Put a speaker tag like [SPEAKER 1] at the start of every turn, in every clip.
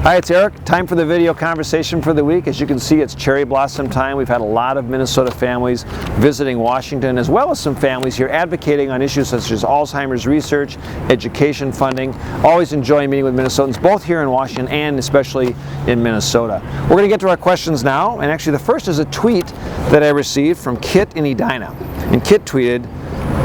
[SPEAKER 1] Hi, it's Eric. Time for the video conversation for the week. As you can see, it's cherry blossom time. We've had a lot of Minnesota families visiting Washington, as well as some families here advocating on issues such as Alzheimer's research, education funding. Always enjoy meeting with Minnesotans, both here in Washington and especially in Minnesota. We're going to get to our questions now, and actually the first is a tweet that I received from Kit in Edina. And Kit tweeted,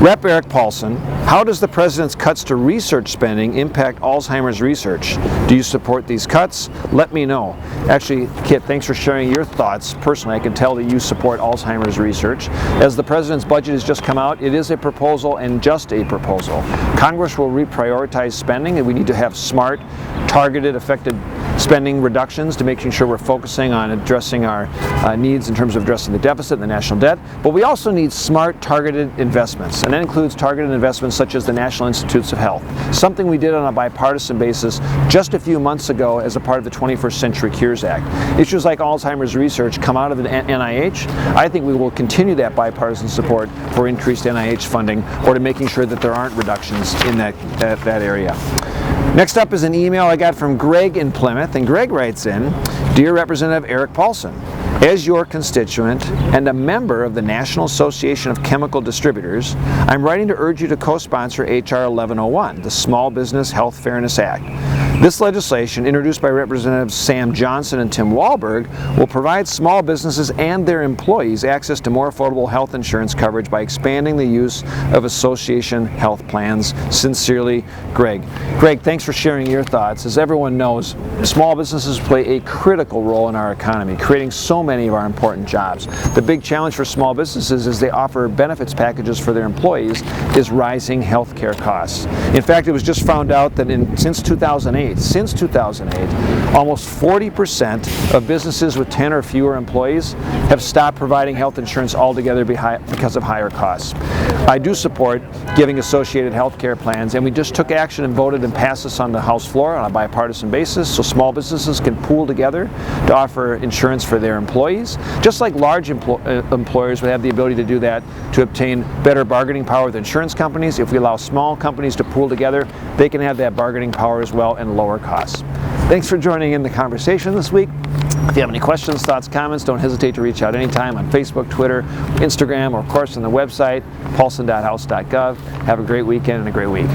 [SPEAKER 1] Rep. Erik Paulsen, how does the President's cuts to research spending impact Alzheimer's research? Do you support these cuts? Let me know. Actually, Kit, thanks for sharing your thoughts. Personally, I can tell that you support Alzheimer's research. As the President's budget has just come out, it is a proposal and just a proposal. Congress will reprioritize spending, and we need to have smart, targeted, effective spending reductions to making sure we're focusing on addressing our needs in terms of addressing the deficit and the national debt. But we also need smart, targeted investments, and that includes targeted investments such as the National Institutes of Health, something we did on a bipartisan basis just a few months ago as a part of the 21st Century Cures Act. Issues like Alzheimer's research come out of the NIH. I think we will continue that bipartisan support for increased NIH funding or to making sure that there aren't reductions in that area. Next up is an email I got from Greg in Plymouth, and Greg writes in, Dear Representative Erik Paulsen, as your constituent and a member of the National Association of Chemical Distributors, I'm writing to urge you to co-sponsor H.R. 1101, the Small Business Health Fairness Act. This legislation, introduced by Representatives Sam Johnson and Tim Walberg, will provide small businesses and their employees access to more affordable health insurance coverage by expanding the use of association health plans. Sincerely, Greg. Greg, thanks for sharing your thoughts. As everyone knows, small businesses play a critical role in our economy, creating so many of our important jobs. The big challenge for small businesses as they offer benefits packages for their employees is rising health care costs. In fact, it was just found out that since 2008, almost 40% of businesses with 10 or fewer employees have stopped providing health insurance altogether because of higher costs. I do support giving associated health care plans, and we just took action and voted and passed this on the House floor on a bipartisan basis so small businesses can pool together to offer insurance for their employees, just like large employers would have the ability to do that to obtain better bargaining power with insurance companies. If we allow small companies to pool together, they can have that bargaining power as well and lower costs. Thanks for joining in the conversation this week. If you have any questions, thoughts, comments, don't hesitate to reach out anytime on Facebook, Twitter, Instagram, or of course on the website, paulsen.house.gov. Have a great weekend and a great week.